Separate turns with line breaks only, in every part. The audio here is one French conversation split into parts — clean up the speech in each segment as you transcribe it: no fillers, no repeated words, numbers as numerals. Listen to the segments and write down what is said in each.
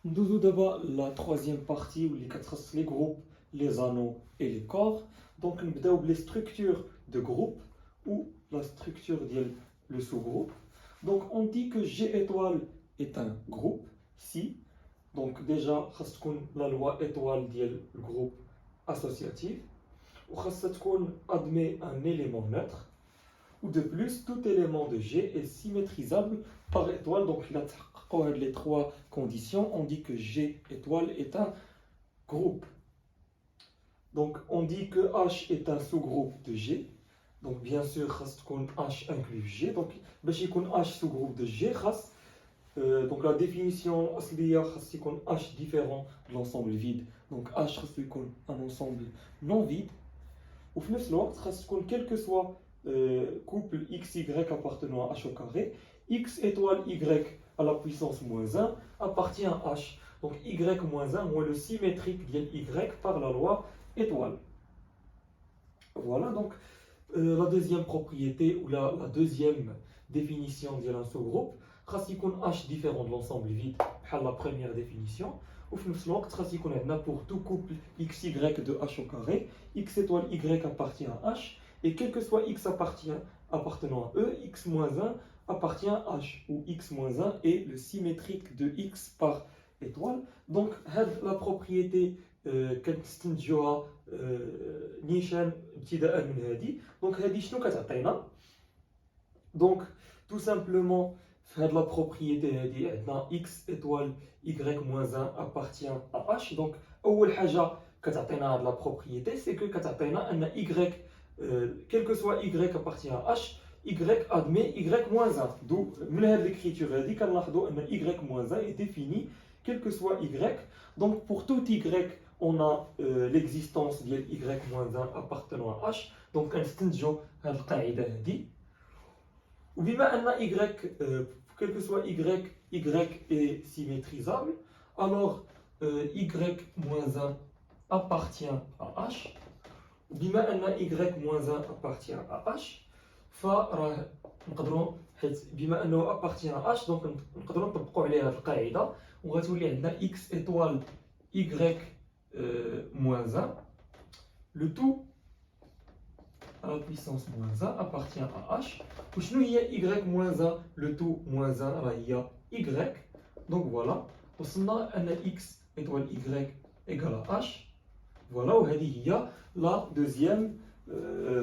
Nous d'abord la troisième partie où les groupes, les anneaux et les corps. Donc, nous avons les structures de groupe ou la structure le sous-groupe. Donc, on dit que G étoile est un groupe si. Donc, déjà, la loi étoile le groupe associatif. Ou admet un élément neutre. Ou de plus, tout élément de G est symétrisable par étoile. Donc, les trois conditions. On dit que G étoile est un groupe. Donc, on dit que H est un sous-groupe de G. Donc, bien sûr, H inclut G. Donc, H sous-groupe de G. Donc, la définition c'est H différent de l'ensemble vide. Donc, H c'est un ensemble non vide. Ou quel que soit couple XY appartenant à H au carré, X étoile Y à la puissance moins 1 appartient à H. Donc Y moins 1 moins le symétrique de Y par la loi étoile. Voilà donc la deuxième propriété ou la deuxième définition d'un sous-groupe. H différent de l'ensemble vide, la première définition. Ou pour tout couple XY de H au carré, X étoile Y appartient à H, et quel que soit X appartenant à E, X moins 1 appartient à H, où X moins 1 est le symétrique de X par étoile. Donc, la propriété كنستنتجوها نيشان ابتداء من هذه. Donc, هذه شنو كتعطينا؟ Donc, tout simplement, faire la propriété عندنا x étoile y moins 1 appartient à h. Donc, أول حاجة كتعطينا هذه la propriété, c'est que كتعطينا أن y, quel que soit y appartient à h, y admet y moins 1. Donc, من هذه l'écriture هذه كنلاحظوا أن y moins 1 est défini quel que soit y. Donc, pour tout y, on a l'existence de y moins 1 appartenant à h. Donc, كنستنتجوا هذه القاعدة هذه. Ou bien y, quel que soit y est symétrisable, alors y moins 1 appartient à h. Ou bien y moins 1 appartient à h, بما انه appartient à h, donc نقدروا نطبقوا عليه هذه القاعده وغتولي عندنا x étoile y moins 1, le tout à la puissance moins 1 appartient à h. Où il y a y moins 1, le tout moins 1, il y a y. Donc voilà, on a un x étoile y égale à h. Voilà, il y a la deuxième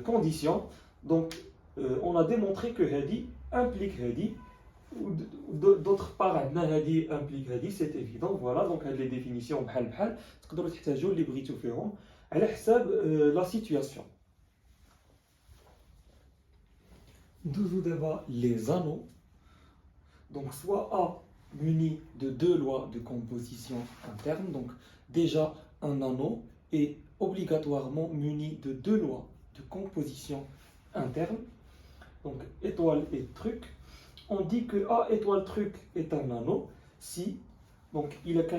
condition. Donc on a démontré que Hadi implique Hadi, ou d'autre part Hadi implique Hadi, c'est évident. Voilà, donc les définitions بحال بحال تقدروا تحتاجوا اللي بغيتو فيهم على حساب la situation. Nous avons les anneaux. Donc soit A muni de deux lois de composition interne. Donc déjà un anneau est obligatoirement muni de deux lois de composition interne. Donc étoile et truc. On dit que A étoile truc est un anneau si, donc il est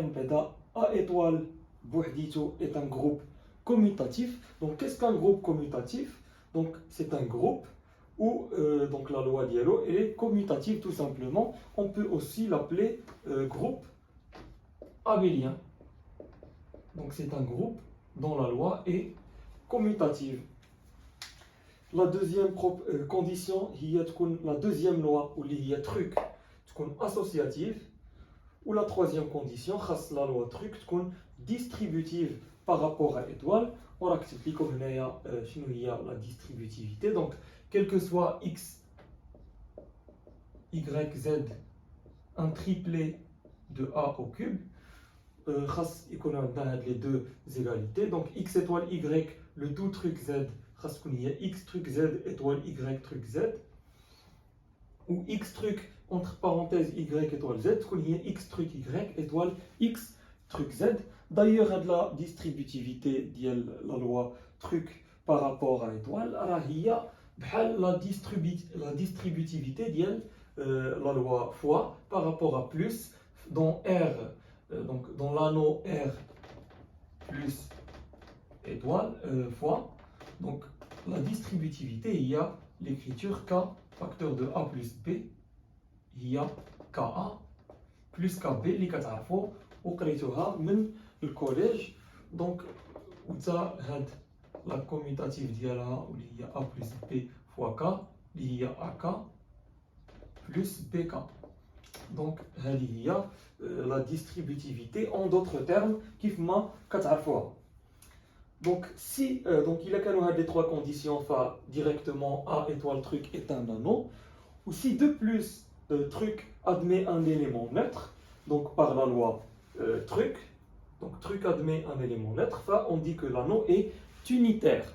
A étoile bouhdito est un groupe commutatif. Donc qu'est-ce qu'un groupe commutatif? Donc c'est un groupe où donc la loi Diallo est commutative tout simplement. On peut aussi l'appeler groupe abélien. Donc c'est un groupe dont la loi est commutative. La deuxième condition, la deuxième loi où il y a truc associative. Ou la troisième condition, la loi truc distributive par rapport à étoile. On va expliquer la distributivité. Donc, quel que soit x, y, z, un triplet de a au cube, il a les deux égalités. Donc, x étoile y, le tout truc z, il y a x truc z étoile y truc z. Ou x truc entre parenthèses y étoile z, il y a x truc y étoile x truc z. D'ailleurs, la distributivité de la loi truc par rapport à étoile, il y a la distributivité de la loi fois par rapport à plus dans R, donc dans l'anneau R plus étoile fois. Donc la distributivité, il y a l'écriture K facteur de A plus B, il y a KA plus KB, les 4 infos, وقريتوها من الكوليج. دونك وتا هاد لا كوميتاتيف ديالها واللي هي ا بلس بي فوا كا اللي هي ا كا بلس بي كا. دونك هذه هي لا ديستريبوتيفيتي en d'autres termes كيف ما كتعرفوها. Donc, si il a quand même les trois conditions, directement A étoile truc est un anneau, ou si de plus truc admet un élément neutre, donc par la loi truc, donc truc admet un élément neutre, on dit que l'anneau est unitaire.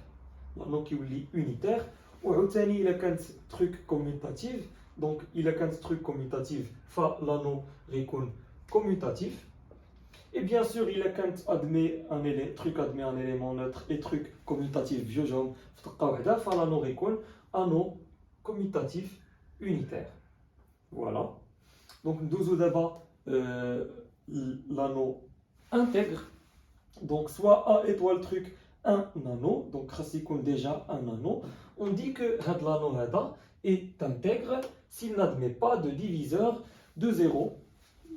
L'anneau qui est unitaire, ou il a quand truc commutatif, donc il a quand truc commutatif, l'anneau est commutatif. Et bien sûr, il est quand truc admet un élément neutre et truc commutatif vieux jaune, l'anneau récolte anneau commutatif unitaire. Voilà. Donc, nous d'abord l'anneau intègre. Donc, soit A étoile truc un anneau, donc déjà un anneau. On dit que l'anneau est intègre s'il n'admet pas de diviseur de 0,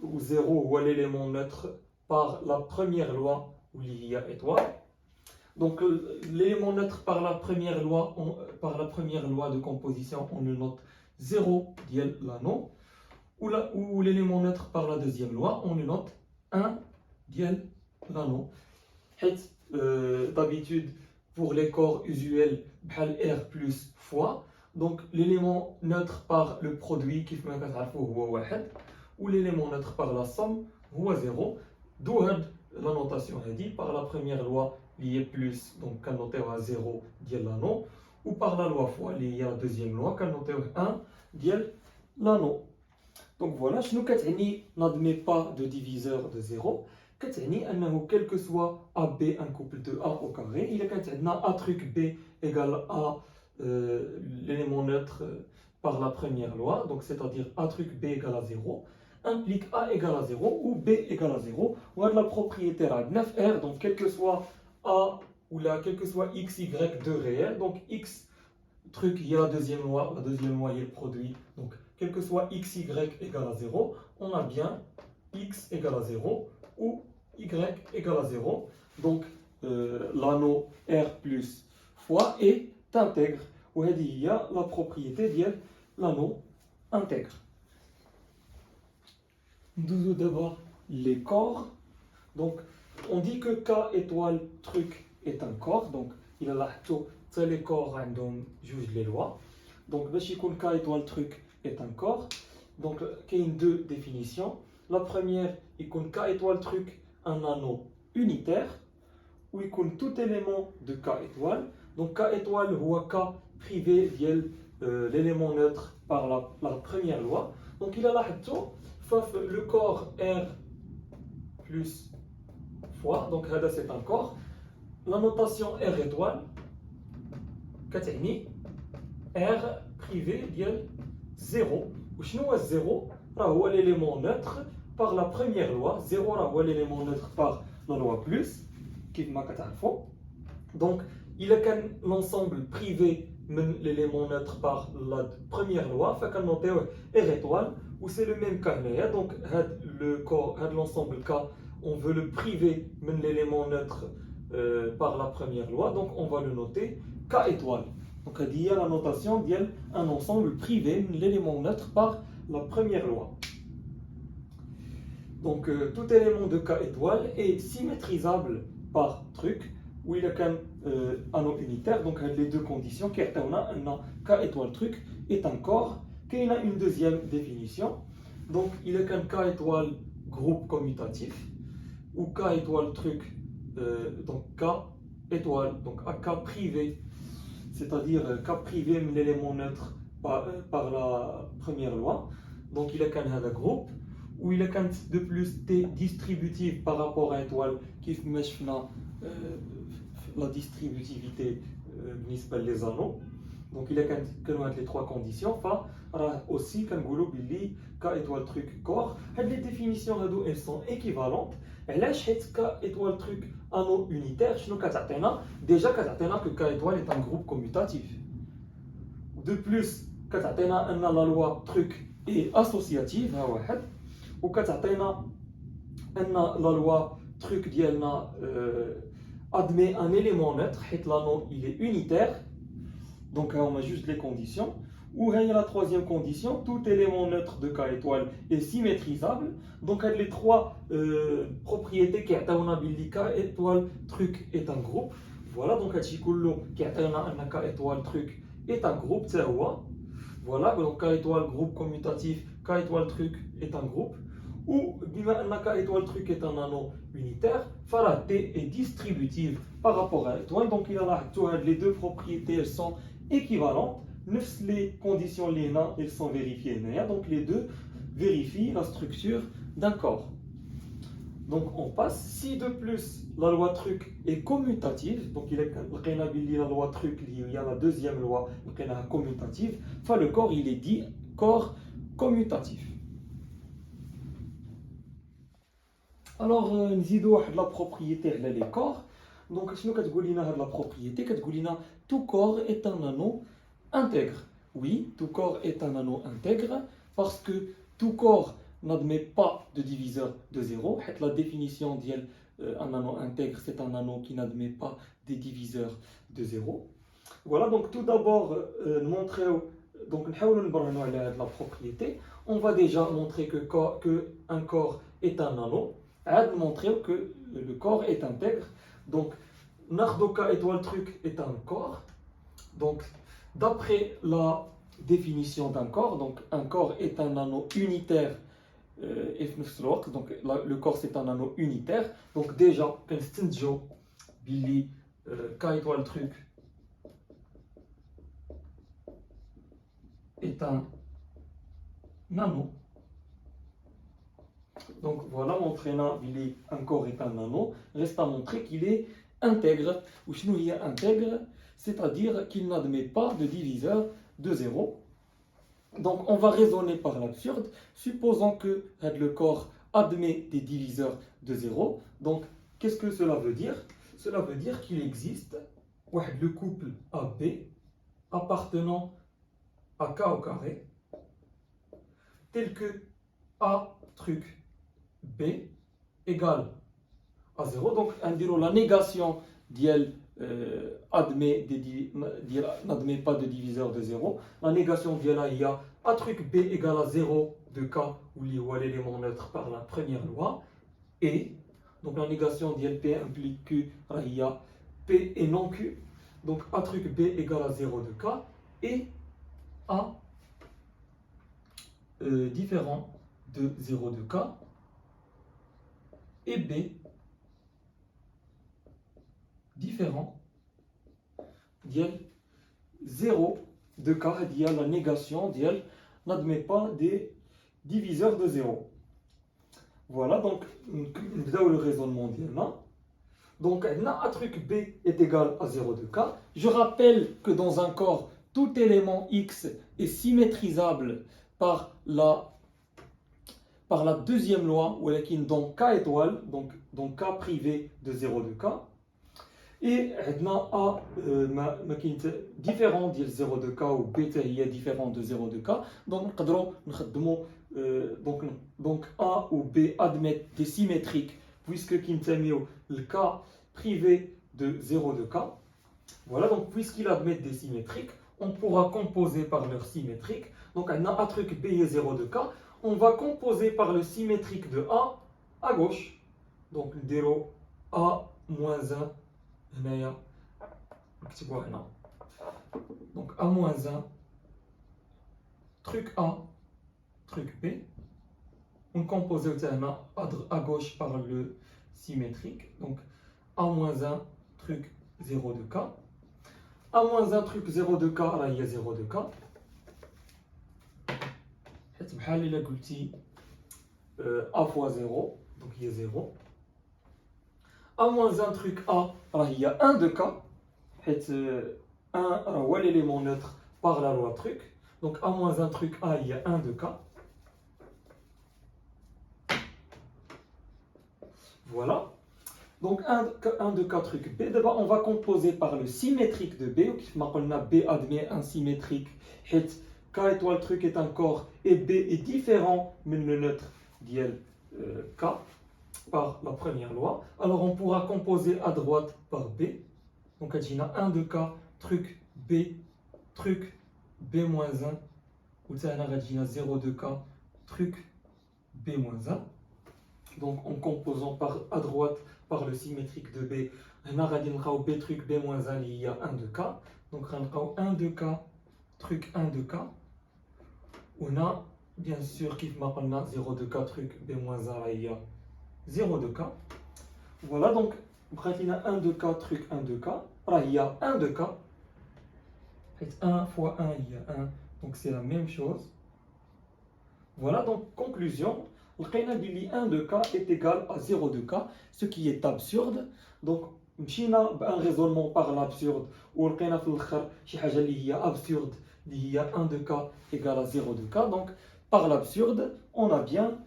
où 0 ou l'élément neutre par la première loi où il y a étoile. Donc l'élément neutre par la première loi de composition, on le note 0 dièle l'anneau, ou l'élément neutre par la deuxième loi, on le note 1 dièle l'anneau. D'habitude, pour les corps usuels, R plus fois, donc l'élément neutre par le produit qui fait ou l'élément neutre par la somme, 0. D'où la notation est dit par la première loi liée plus, donc qu'on note à 0 dièle l'anneau, ou par la loi fois liée à la deuxième loi qu'on note à 1 dièle l'anneau. Donc voilà, je n'admet pas de diviseur de 0. Quel que soit AB un couple de A au carré, il y a A truc B égale A l'élément neutre par la première loi, donc c'est-à-dire A truc B égale à 0. Implique A égale à 0 ou B égale à 0. On a la propriété à 9R, donc quel que soit A ou là, quel que soit X, Y de réel, donc X truc, il y a la deuxième loi, il y a le produit, donc quel que soit X, Y égale à 0, on a bien X égale à 0 ou Y égale à 0. Donc l'anneau R plus fois est intègre. Où il y a la propriété de l'anneau intègre. Nous d'abord les corps. Donc on dit que K étoile truc est un corps. Donc il a là tous les corps random jugent les lois. Donc K étoile truc est un corps. Donc il y a deux définitions. La première, il y a K étoile truc un anneau unitaire où il y a tout élément de K étoile. Donc K étoile ou K privé l'élément neutre par la première loi. Donc il a là le corps R plus fois, donc c'est un corps. La notation R étoile, R privé dièle 0. Ou sinon 0, c'est l'élément neutre par la première loi. 0 est l'élément neutre par la loi plus, qui m'a donc il a qu'un l'ensemble privé l'élément neutre par la première loi, fait qu'on note R étoile, où c'est le même cas. Donc le corps, l'ensemble K, on veut le priver l'élément neutre par la première loi, donc on va le noter K étoile. Donc il y a la notation d'un ensemble privé l'élément neutre par la première loi. Donc tout élément de K étoile est symétrisable par truc, où il y a qu'un anneau unitaire, donc les deux conditions, qui est un K étoile truc est un corps, qui a une deuxième définition. Donc il y a qu'un K étoile groupe commutatif, ou K étoile truc, donc K étoile, donc à K privé, c'est-à-dire K privé l'élément neutre par la première loi. Donc il y a qu'un groupe, où il y a qu'un de plus T distributif par rapport à étoile, qui fait la distributivité les anneaux. Donc il y a les trois conditions. Aussi, quand vous dites K étoile truc corps, les définitions elles sont équivalentes. Et là, K étoile truc anneau unitaire, déjà que K étoile est un groupe commutatif. De plus, la loi truc est associative. Ou la loi truc ديالنا admet un élément neutre, l'anneau il est unitaire, donc on a juste les conditions. Ou la troisième condition, tout élément neutre de K étoile est symétrisable. Donc les trois propriétés qui ont K étoile truc est un groupe. Voilà, donc qui a K étoile truc est un groupe, c'est quoi. Voilà, donc K étoile groupe commutatif, K étoile truc est un groupe. Ou K étoile truc est un anneau unitaire, la T est distributive par rapport à l'étoile. Donc il y a les deux propriétés, elles sont équivalentes. Les conditions LENA, elles sont vérifiées. Donc les deux vérifient la structure d'un corps. Donc on passe. Si de plus la loi truc est commutative, donc il y a la loi truc, il y a la deuxième loi commutative, enfin le corps il est dit corps commutatif. Alors nous la propriété les corps. Donc si nous avons la propriété, tout corps est un anneau intègre. Oui, tout corps est un anneau intègre parce que tout corps n'admet pas de diviseur de 0. La définition d'un anneau intègre, c'est un anneau qui n'admet pas des diviseurs de 0. Voilà, donc tout d'abord, montrer donc la propriété. On va déjà montrer que un corps est un anneau. On montrer que le corps est intègre. Donc, Nardoka étoile truc est un corps. Donc, d'après la définition d'un corps, donc un corps est un anneau unitaire. Donc le corps c'est un anneau unitaire. Donc déjà, Billy, K étoile truc est un anneau. Donc voilà, montrer Billy, un corps est un anneau. Reste à montrer qu'il est intègre. Ou sinon il est intègre, c'est-à-dire qu'il n'admet pas de diviseur de 0. Donc on va raisonner par l'absurde. Supposons que le corps admet des diviseurs de 0. Donc qu'est-ce que cela veut dire? Cela veut dire qu'il existe le couple AB appartenant à K au carré tel que A truc B égale à 0. Donc on la négation n'admet pas de diviseur de 0. La négation il y a A truc B égale à 0 de K où l'élément neutre par la première loi. Et donc la négation P implique que il y a P et non Q. Donc A truc B égale à 0 de K et A différent de 0 de K et B différent d'IL 0 de K, la négation d'IL n'admet pas des diviseurs de 0. Voilà, donc nous le raisonnement d'IL. Donc A truc B est égal à 0 de K. Je rappelle que dans un corps, tout élément X est symétrisable par la deuxième loi, ou donc K étoile, donc K privé de 0 de K. Et A différent de 0 de K ou B est différent de 0 de K. Donc A ou B admettent des symétriques puisque le K privé de 0 de K. Voilà, donc puisqu'ils admettent des symétriques, on pourra composer par leur symétrique. Donc A truc B est 0 de K. On va composer par le symétrique de A à gauche. Donc 0 A moins 1. Donc A moins 1, truc A, truc B. On compose à gauche par le symétrique. Donc A moins 1, truc 0 de K. A moins 1, truc 0 de K, là il y a 0 de K. Il a A fois 0, donc il y a 0. A moins 1 truc A, il y a 1 de K. 1 l'élément neutre par la loi truc. Donc A moins 1 truc A, il y a 1 de K. Voilà. Donc 1 de K truc B. D'abord, on va composer par le symétrique de B. B admet un symétrique. K étoile truc est un corps et B est différent, mais le neutre d'IL K. par la première loi. Alors on pourra composer A droite par B. Donc il y a 1 de K, truc B moins 1. Ou il y a 0 de K, truc B moins 1. Donc en composant par A droite par le symétrique de B, on a B truc B moins 1, il y a 1 de K. Donc on a 1 de K, truc 1 de K. On a bien sûr qui on a 0 de K, truc B moins 1, il y a 0 de K. Voilà, donc il y a 1 de K, truc 1 de K. Là, il y a 1 de K. 1 fois 1, il y a 1. Donc c'est la même chose. Voilà, donc conclusion. Le 1 de K est égal à 0 de K, ce qui est absurde. Donc, مشينا un raisonnement par l'absurde, ou لقينا في الآخر شي حاجة اللي هي absurde, اللي هي 1 de K égale à 0 de K. Donc, par l'absurde, on a bien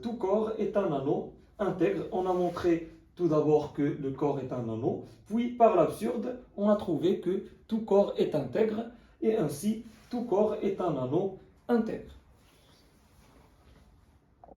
tout corps est un anneau intègre. On a montré tout d'abord que le corps est un anneau, puis par l'absurde, on a trouvé que tout corps est intègre, et ainsi tout corps est un anneau intègre.